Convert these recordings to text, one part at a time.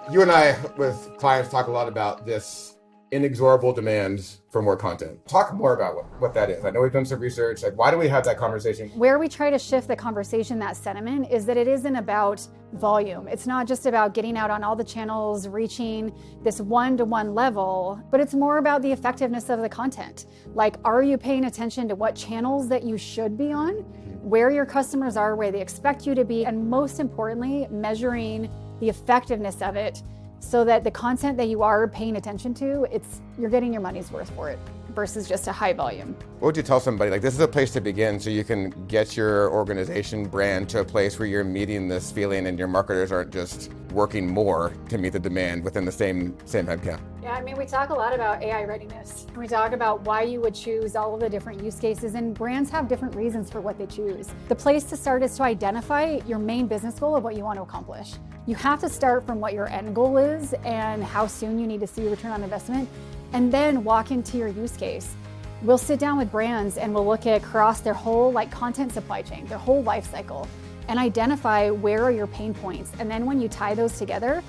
You and I, with clients, talk a lot about this inexorable demand for more content. Talk more about what that is. I know we've done some research. Like, why do we have that conversation? Where we try to shift the conversation, that sentiment, is that it isn't about volume. It's not just about getting out on all the channels, reaching this one-to-one level, but it's more about the effectiveness of the content. Like, are you paying attention to what channels that you should be on, where your customers are, where they expect you to be, and most importantly, measuring the effectiveness of it so that the content that you are paying attention to, you're getting your money's worth for it versus just a high volume. What would you tell somebody? Like, this is a place to begin so you can get your organization brand to a place where you're meeting this feeling and your marketers aren't just working more to meet the demand within the same headcount. Yeah, I mean, we talk a lot about AI readiness. We talk about why you would choose all of the different use cases, and brands have different reasons for what they choose. The place to start is to identify your main business goal of what you want to accomplish. You have to start from what your end goal is and how soon you need to see return on investment, and then walk into your use case. We'll sit down with brands and we'll look at across their whole content supply chain, their whole life cycle, and identify where are your pain points. And then when you tie those together,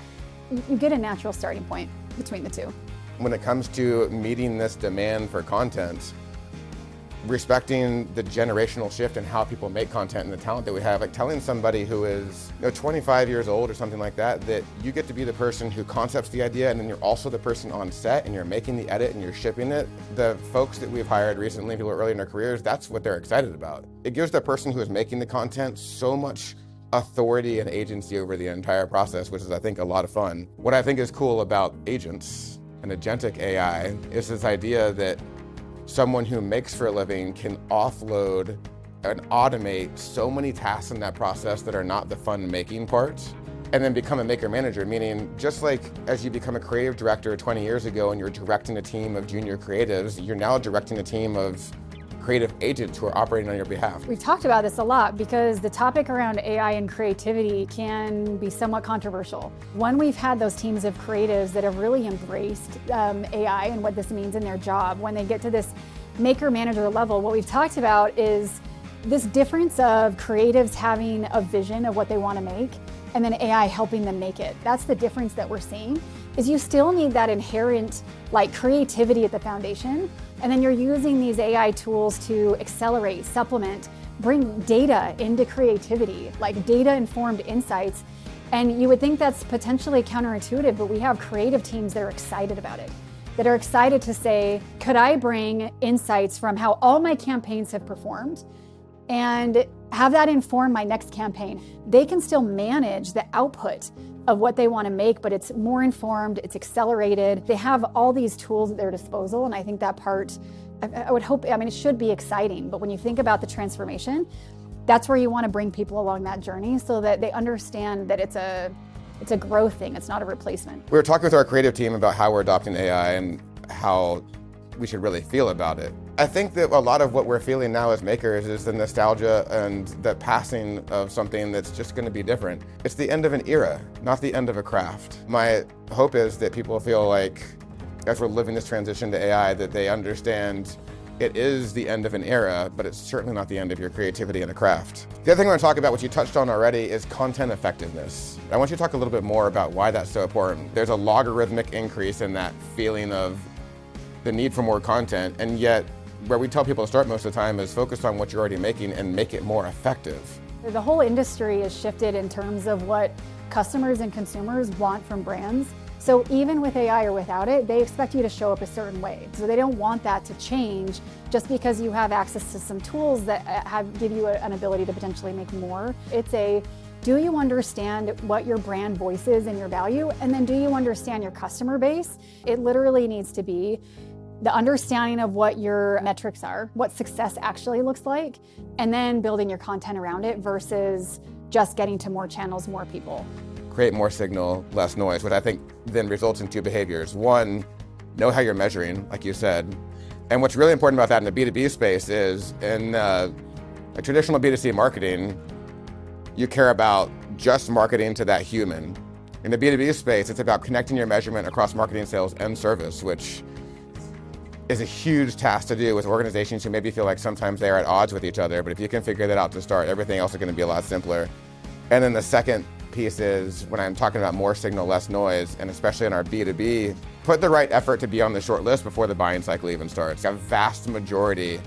you get a natural starting point between the two. When it comes to meeting this demand for content, respecting the generational shift in how people make content and the talent that we have, like telling somebody who is 25 years old or something like that, that you get to be the person who concepts the idea and then you're also the person on set and you're making the edit and you're shipping it. The folks that we've hired recently, people early in their careers, that's what they're excited about. It gives the person who is making the content so much authority and agency over the entire process, which is, I think, a lot of fun. What I think is cool about agents and agentic AI is this idea that someone who makes for a living can offload and automate so many tasks in that process that are not the fun making parts, and then become a maker manager, meaning just like as you become a creative director 20 years ago and you're directing a team of junior creatives, you're now directing a team of creative agents who are operating on your behalf. We've talked about this a lot because the topic around AI and creativity can be somewhat controversial. When we've had those teams of creatives that have really embraced AI and what this means in their job, when they get to this maker manager level, what we've talked about is this difference of creatives having a vision of what they want to make and then AI helping them make it. That's the difference that we're seeing, is you still need that inherent creativity at the foundation, and then you're using these AI tools to accelerate, supplement, bring data into creativity, like data-informed insights. And you would think that's potentially counterintuitive, but we have creative teams that are excited about it, that are excited to say, could I bring insights from how all my campaigns have performed and have that inform my next campaign? They can still manage the output of what they want to make, but it's more informed, it's accelerated. They have all these tools at their disposal, and I think that part, I would hope, it should be exciting, but when you think about the transformation, that's where you want to bring people along that journey so that they understand that it's a growth thing, it's not a replacement. We were talking with our creative team about how we're adopting AI and how we should really feel about it. I think that a lot of what we're feeling now as makers is the nostalgia and the passing of something that's just going to be different. It's the end of an era, not the end of a craft. My hope is that people feel like, as we're living this transition to AI, that they understand it is the end of an era, but it's certainly not the end of your creativity and a craft. The other thing I want to talk about, which you touched on already, is content effectiveness. I want you to talk a little bit more about why that's so important. There's a logarithmic increase in that feeling of the need for more content, and yet where we tell people to start most of the time is focus on what you're already making and make it more effective. The whole industry has shifted in terms of what customers and consumers want from brands. So even with AI or without it, they expect you to show up a certain way. So they don't want that to change just because you have access to some tools that give you an ability to potentially make more. It's do you understand what your brand voice is and your value? And then do you understand your customer base? It literally needs to be the understanding of what your metrics are, what success actually looks like, and then building your content around it versus just getting to more channels, more people. Create more signal, less noise, which I think then results in two behaviors. One, know how you're measuring, like you said. And what's really important about that in the B2B space is in a traditional B2C marketing, you care about just marketing to that human. In the B2B space, it's about connecting your measurement across marketing, sales, and service, which is a huge task to do with organizations who maybe feel like sometimes they are at odds with each other, but if you can figure that out to start, everything else is going to be a lot simpler. And then the second piece is when I'm talking about more signal, less noise, and especially in our B2B, put the right effort to be on the short list before the buying cycle even starts. A vast majority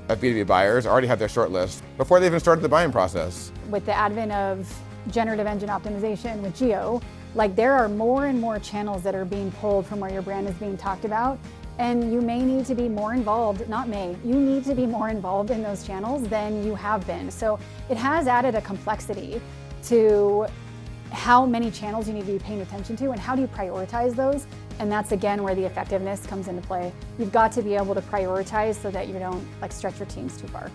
of B2B buyers already have their short list before they even started the buying process. With the advent of generative engine optimization with Geo, like there are more and more channels that are being pulled from where your brand is being talked about. And you may need to be more involved, you need to be more involved in those channels than you have been. So it has added a complexity to how many channels you need to be paying attention to and how do you prioritize those. And that's again where the effectiveness comes into play. You've got to be able to prioritize so that you don't stretch your teams too far.